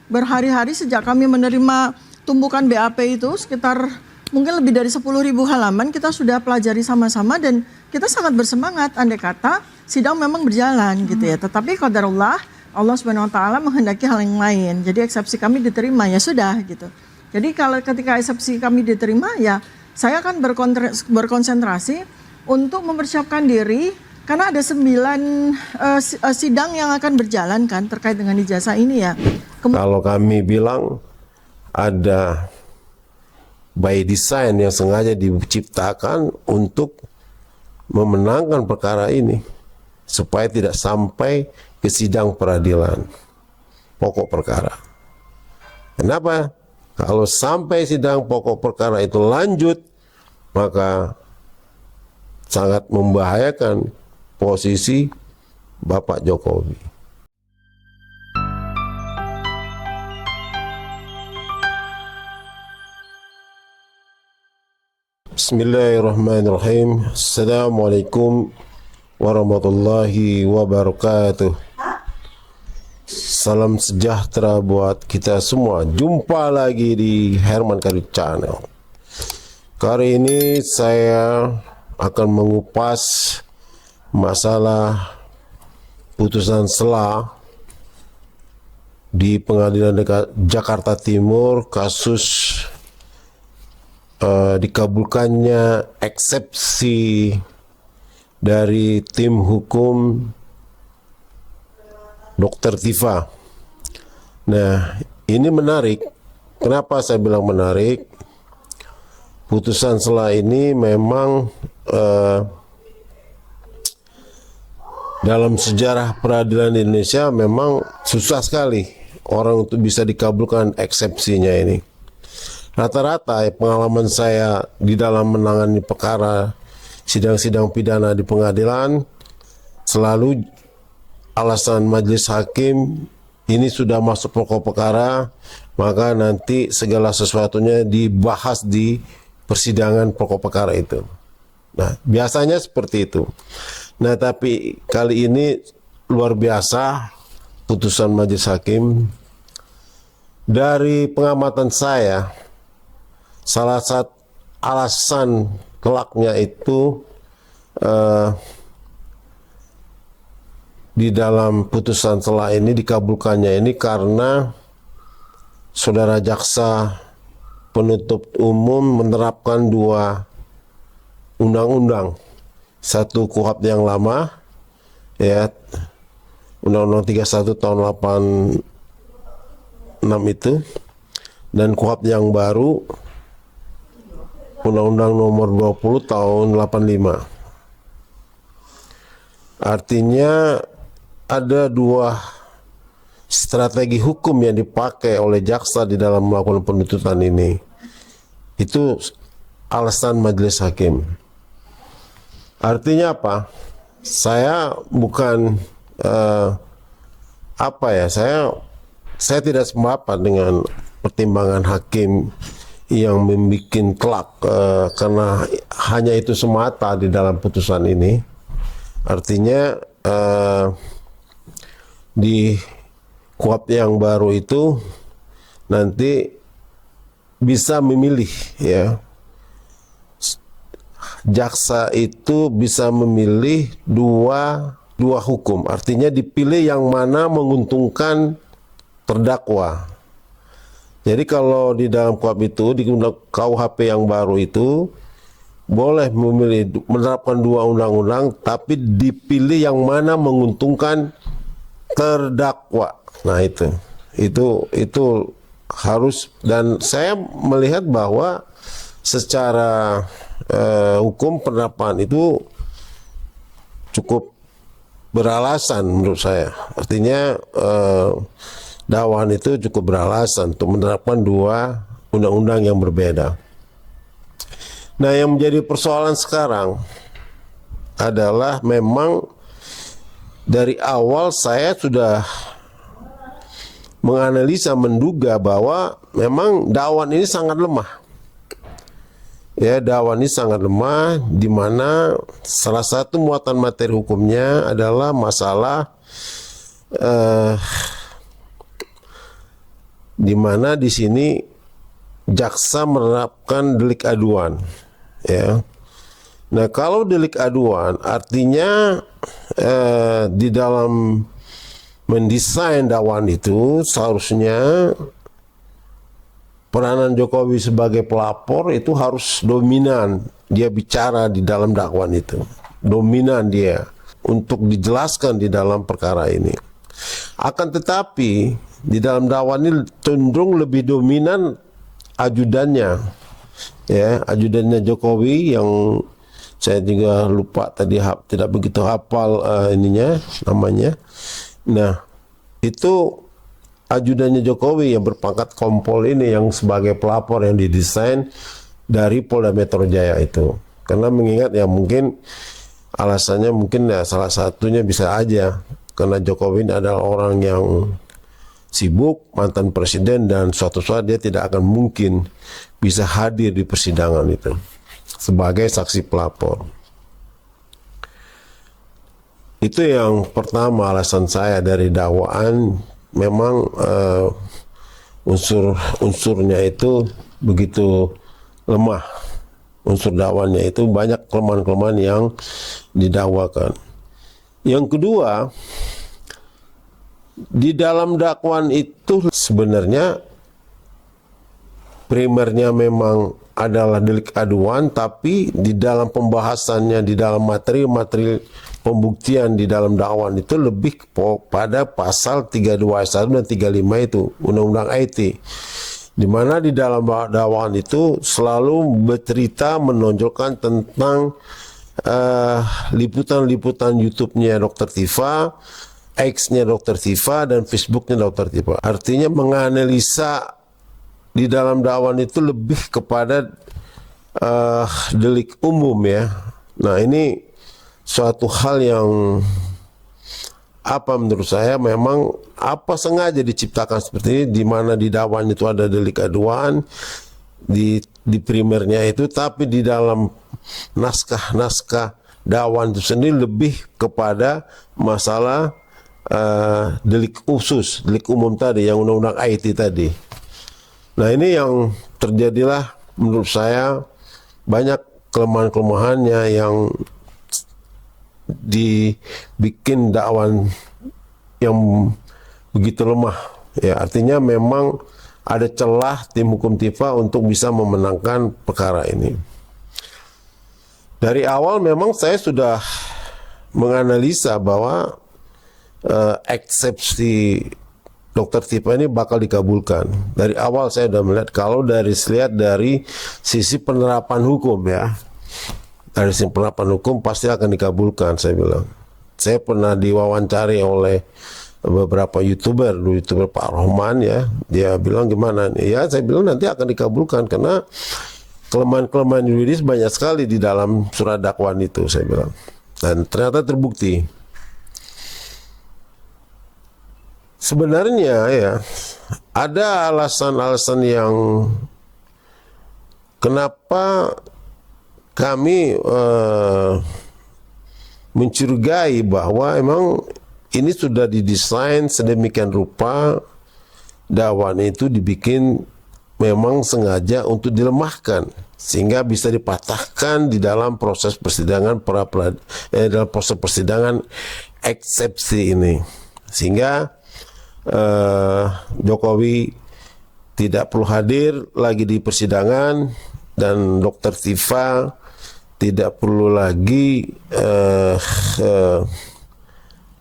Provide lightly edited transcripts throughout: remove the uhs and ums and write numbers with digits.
berhari-hari sejak kami menerima tumpukan BAP itu sekitar mungkin lebih dari 10.000 halaman kita sudah pelajari sama-sama dan kita sangat bersemangat andai kata sidang memang berjalan gitu ya. Tetapi qadarullah Allah Subhanahu wa taala menghendaki hal yang lain. Jadi eksepsi kami diterima ya sudah gitu. Jadi kalau ketika eksepsi kami diterima ya saya akan berkonsentrasi untuk mempersiapkan diri karena ada 9 sidang yang akan berjalan kan terkait dengan ijazah ini ya. Kalau kami bilang ada by design yang sengaja diciptakan untuk memenangkan perkara ini supaya tidak sampai ke sidang peradilan pokok perkara. Kenapa? Kalau sampai sidang pokok perkara itu lanjut, maka sangat membahayakan posisi Bapak Jokowi. Bismillahirrahmanirrahim. Assalamualaikum warahmatullahi wabarakatuh. Salam sejahtera buat kita semua. Jumpa lagi di Herman Kadir Channel. Kali ini saya akan mengupas masalah putusan sela di Pengadilan Jakarta Timur kasus dikabulkannya eksepsi dari tim hukum Dr. Tifa. Nah, ini menarik. Kenapa saya bilang menarik? Putusan sela ini memang dalam sejarah peradilan di Indonesia memang susah sekali orang untuk bisa dikabulkan eksepsinya ini. Rata-rata pengalaman saya di dalam menangani perkara sidang-sidang pidana di pengadilan selalu alasan majelis hakim ini sudah masuk pokok perkara, maka nanti segala sesuatunya dibahas di persidangan pokok perkara itu. Nah, biasanya seperti itu. Nah, tapi kali ini luar biasa putusan majelis hakim. Dari pengamatan saya, salah satu alasan kelaknya itu di dalam putusan sela ini dikabulkannya ini karena saudara jaksa penuntut umum menerapkan 2 undang-undang, satu KUHP yang lama ya, Undang-Undang 31 tahun 86 itu, dan KUHP yang baru Undang-Undang nomor 20 tahun 85. Artinya ada 2 strategi hukum yang dipakai oleh jaksa di dalam melakukan penuntutan ini. Itu alasan majelis hakim. Artinya apa? Saya bukan saya tidak sependapat dengan pertimbangan hakim yang membuat kelak karena hanya itu semata di dalam putusan ini. Artinya di KUHP yang baru itu nanti bisa memilih ya, jaksa itu bisa memilih dua hukum, artinya dipilih yang mana menguntungkan terdakwa. Jadi kalau di dalam KUHP itu, di KUHP yang baru itu boleh memilih menerapkan 2 undang-undang, tapi dipilih yang mana menguntungkan terdakwa. Nah itu harus, dan saya melihat bahwa secara hukum penerapan itu cukup beralasan menurut saya. Artinya dakwaan itu cukup beralasan untuk menerapkan 2 undang-undang yang berbeda. Nah, yang menjadi persoalan sekarang adalah memang dari awal saya sudah menganalisa, menduga bahwa memang dakwaan ini sangat lemah. Ya, dakwaan ini sangat lemah, di mana salah satu muatan materi hukumnya adalah masalah di mana di sini jaksa menerapkan delik aduan, ya. Nah, kalau delik aduan artinya di dalam mendesain dakwaan itu seharusnya peranan Jokowi sebagai pelapor itu harus dominan. Dia bicara di dalam dakwaan itu, dominan dia untuk dijelaskan di dalam perkara ini. Akan tetapi di dalam dakwaan ini cenderung lebih dominan ajudannya, ya, ajudannya Jokowi yang saya juga lupa tadi, tidak begitu hafal namanya. Nah, itu ajudannya Jokowi yang berpangkat kompol ini yang sebagai pelapor yang didesain dari Polda Metro Jaya itu. Karena mengingat ya mungkin alasannya mungkin ya salah satunya bisa aja karena Jokowi ini adalah orang yang sibuk, mantan presiden, dan suatu saat dia tidak akan mungkin bisa hadir di persidangan itu sebagai saksi pelapor. Itu yang pertama alasan saya dari dakwaan, memang unsur-unsurnya itu begitu lemah. Unsur dakwaannya itu banyak kelemahan-kelemahan yang didakwakan. Yang kedua, di dalam dakwaan itu sebenarnya primernya memang adalah delik aduan, tapi di dalam pembahasannya, di dalam materi-materi pembuktian di dalam dakwaan itu lebih pada pasal 32 ayat 1 dan 35 itu Undang-Undang IT, di mana di dalam dakwaan itu selalu bercerita menonjolkan tentang liputan-liputan YouTube-nya Dr. Tifa, X-nya Dr. Tifa, dan Facebook-nya Dr. Tifa. Artinya menganalisa di dalam dakwaan itu lebih kepada delik umum, ya. Nah, ini suatu hal yang menurut saya memang sengaja diciptakan seperti ini, di mana di dakwaan itu ada delik aduan di primernya itu, tapi di dalam naskah dakwaan itu sendiri lebih kepada masalah delik khusus, delik umum tadi yang Undang-Undang IT tadi. Nah, ini yang terjadilah menurut saya banyak kelemahan-kelemahannya yang dibikin dakwaan yang begitu lemah, ya. Artinya memang ada celah tim hukum Tifa untuk bisa memenangkan perkara ini. Dari awal memang saya sudah menganalisa bahwa eksepsi Dr. Tifa ini bakal dikabulkan. Dari awal saya sudah melihat kalau dari sisi penerapan hukum, ya. Dari sisi penerapan hukum pasti akan dikabulkan, saya bilang. Saya pernah diwawancari oleh beberapa YouTuber Pak Rohman, ya. Dia bilang gimana? Ya, saya bilang nanti akan dikabulkan karena kelemahan-kelemahan yuridis banyak sekali di dalam surat dakwaan itu, saya bilang. Dan ternyata terbukti. Sebenarnya, ya, ada alasan-alasan yang kenapa kami mencurigai bahwa emang ini sudah didesain sedemikian rupa, dakwaan itu dibikin memang sengaja untuk dilemahkan sehingga bisa dipatahkan di dalam proses persidangan dalam proses persidangan eksepsi ini, sehingga Jokowi tidak perlu hadir lagi di persidangan dan Dr. Tifa tidak perlu lagi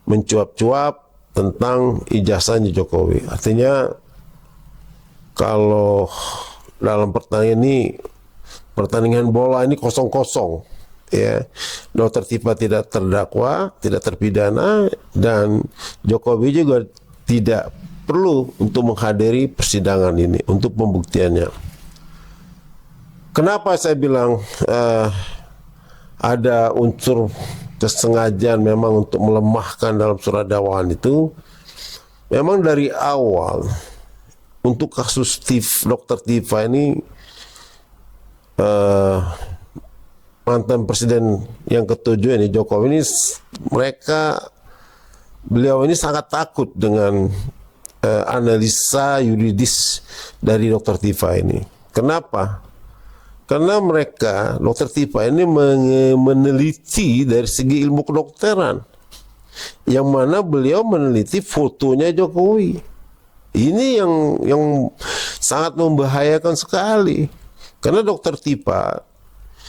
mencuap-cuap tentang ijazahnya Jokowi. Artinya kalau dalam pertandingan bola ini kosong-kosong, ya. Dr. Tifa tidak terdakwa, tidak terpidana, dan Jokowi juga tidak perlu untuk menghadiri persidangan ini untuk pembuktiannya. Kenapa saya bilang ada unsur kesengajaan memang untuk melemahkan dalam surat dakwaan itu? Memang dari awal untuk kasus Dr. Tifa ini, mantan presiden yang ketujuh ini Jokowi ini, beliau ini sangat takut dengan analisa yuridis dari Dr. Tifa ini. Kenapa? Karena mereka, Dr. Tifa ini meneliti dari segi ilmu kedokteran, yang mana beliau meneliti fotonya Jokowi. Ini yang sangat membahayakan sekali. Karena Dr. Tifa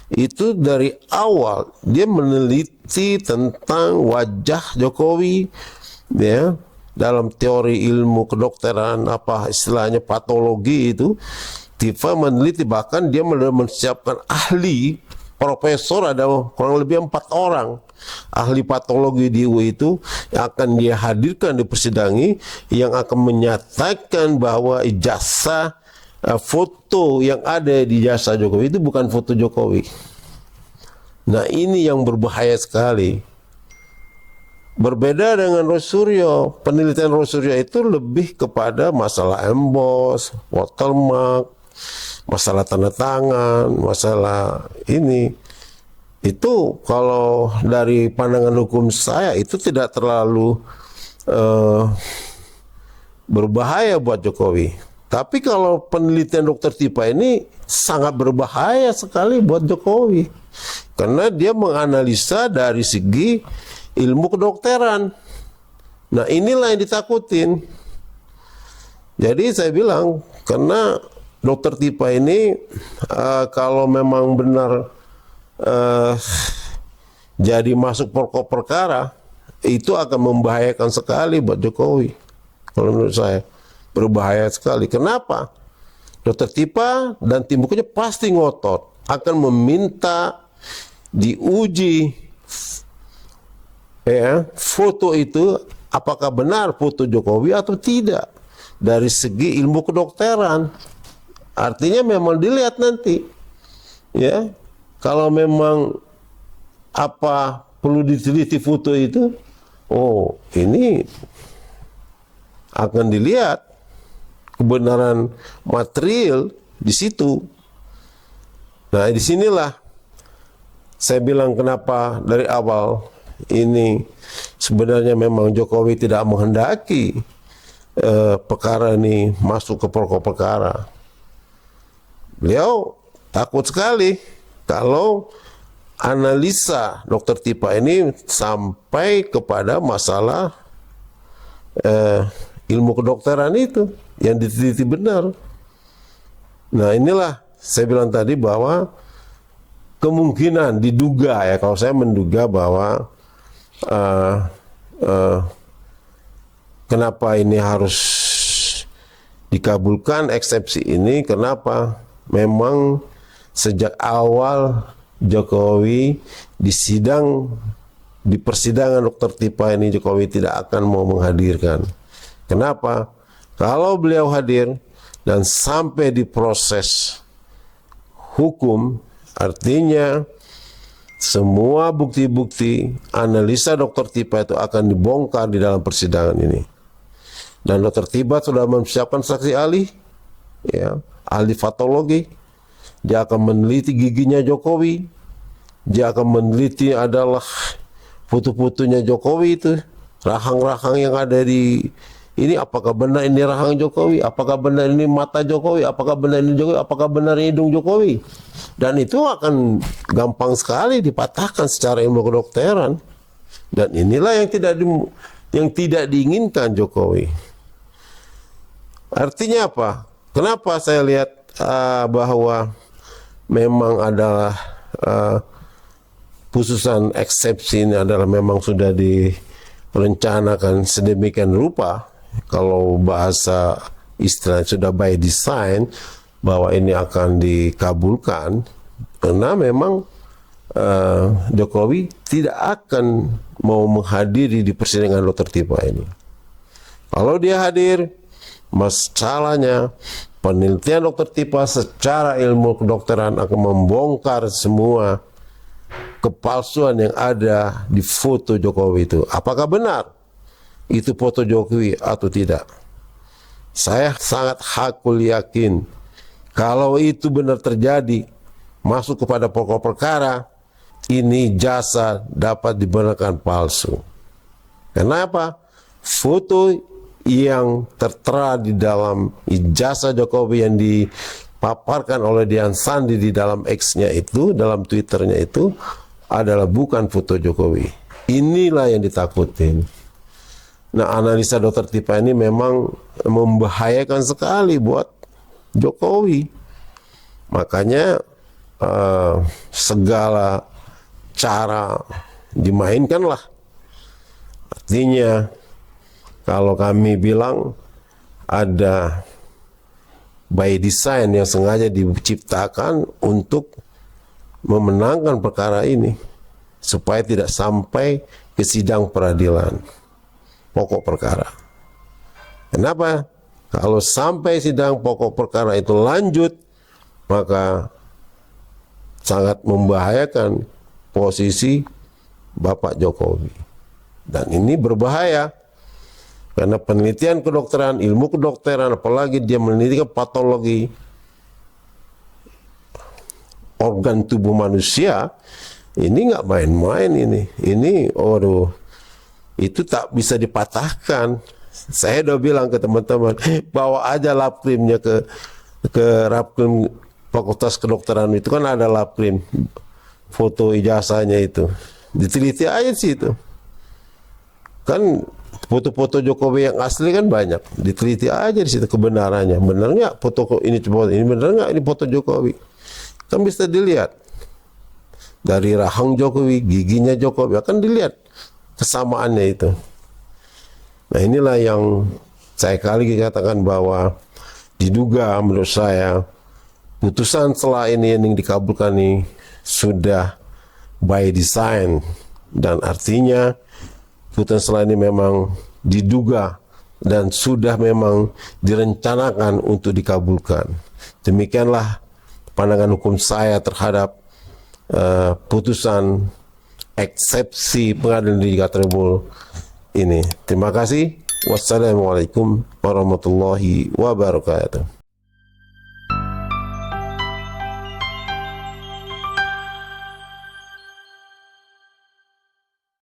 itu dari awal dia meneliti tentang wajah Jokowi, ya, dalam teori ilmu kedokteran, apa istilahnya patologi itu. Tifa meneliti, bahkan dia menyiapkan ahli profesor, ada kurang lebih 4 orang ahli patologi di UI itu yang akan dia hadirkan di persidangan, yang akan menyatakan bahwa ijazah foto yang ada di jasa Jokowi itu bukan foto Jokowi. Nah, ini yang berbahaya sekali. Berbeda dengan Rosuryo, penelitian Rosuryo itu lebih kepada masalah emboss, watermark, masalah tanda tangan, masalah ini. Itu kalau dari pandangan hukum saya itu tidak terlalu berbahaya buat Jokowi. Tapi kalau penelitian Dr. Tifa ini sangat berbahaya sekali buat Jokowi. Karena dia menganalisa dari segi ilmu kedokteran. Nah, inilah yang ditakutin. Jadi saya bilang, karena Dr. Tifa ini kalau memang benar jadi masuk pokok perkara, itu akan membahayakan sekali buat Jokowi. Kalau menurut saya berbahaya sekali. Kenapa? Dr. Tifa dan tim bukunya pasti ngotot akan meminta diuji foto itu apakah benar foto Jokowi atau tidak dari segi ilmu kedokteran. Artinya memang dilihat nanti, ya, kalau memang apa perlu diteliti foto itu, oh ini akan dilihat kebenaran material di situ. Nah, disinilah saya bilang kenapa dari awal ini sebenarnya memang Jokowi tidak menghendaki perkara ini masuk ke pokok perkara. Beliau takut sekali kalau analisa Dr. Tifa ini sampai kepada masalah ilmu kedokteran itu yang diteliti benar. Nah, inilah saya bilang tadi bahwa kemungkinan diduga, ya, kalau saya menduga bahwa kenapa ini harus dikabulkan eksepsi ini, kenapa? Memang sejak awal Jokowi di persidangan Dr. Tifa ini Jokowi tidak akan mau menghadirkan. Kenapa? Kalau beliau hadir dan sampai di proses hukum, artinya semua bukti-bukti analisa Dr. Tifa itu akan dibongkar di dalam persidangan ini. Dan Dr. Tifa sudah mempersiapkan saksi ahli, ya, ahli patologi. Dia akan meneliti giginya Jokowi. Dia akan meneliti adalah foto-fotonya Jokowi itu, rahang-rahang yang ada di ini, apakah benar ini rahang Jokowi, apakah benar ini mata Jokowi, apakah benar ini Jokowi, apakah benar ini hidung Jokowi. Dan itu akan gampang sekali dipatahkan secara ilmu kedokteran. Dan inilah yang tidak diinginkan Jokowi. Artinya apa? Kenapa saya lihat bahwa memang adalah putusan eksepsi ini adalah memang sudah direncanakan sedemikian rupa. Kalau bahasa istilah sudah by design bahwa ini akan dikabulkan, karena memang Jokowi tidak akan mau menghadiri di persidangan Dr. Tifa ini. Kalau dia hadir, masalahnya penelitian Dr. Tifa secara ilmu kedokteran akan membongkar semua kepalsuan yang ada di foto Jokowi itu. Apakah benar itu foto Jokowi atau tidak? Saya sangat hakul yakin kalau itu benar terjadi, masuk kepada pokok perkara, ini jasa dapat dibenarkan palsu. Kenapa? Foto yang tertera di dalam ijazah Jokowi yang dipaparkan oleh Dian Sandi di dalam X-nya itu, dalam Twitternya itu adalah bukan foto Jokowi. Inilah yang ditakutin. Nah, analisa Dr. Tipa ini memang membahayakan sekali buat Jokowi. Makanya segala cara dimainkanlah. Artinya kalau kami bilang ada by design yang sengaja diciptakan untuk memenangkan perkara ini supaya tidak sampai ke sidang peradilan pokok perkara. Kenapa? Kalau sampai sidang pokok perkara itu lanjut, maka sangat membahayakan posisi Bapak Jokowi. Dan ini berbahaya karena penelitian kedokteran, ilmu kedokteran, apalagi dia meneliti patologi organ tubuh manusia, ini nggak main-main ini. Ini, waduh, itu tak bisa dipatahkan. Saya udah bilang ke teman-teman, bawa aja lab krimnya ke Rapkrim Fakultas Kedokteran, itu kan ada lab krim, foto ijazahnya itu, diteliti aja sih itu. Kan foto-foto Jokowi yang asli kan banyak, diteliti aja di situ kebenarannya. Benar nggak foto ini benar nggak ini foto Jokowi? Kan bisa dilihat dari rahang Jokowi, giginya Jokowi, akan dilihat kesamaannya itu. Nah, inilah yang saya kali katakan bahwa diduga menurut saya putusan setelah ini yang dikabulkan ini sudah by design, dan artinya putusan setelah ini memang diduga dan sudah memang direncanakan untuk dikabulkan. Demikianlah pandangan hukum saya terhadap putusan eksepsi Pengadilan Negeri Jakarta Timur ini. Terima kasih. Wassalamualaikum warahmatullahi wabarakatuh.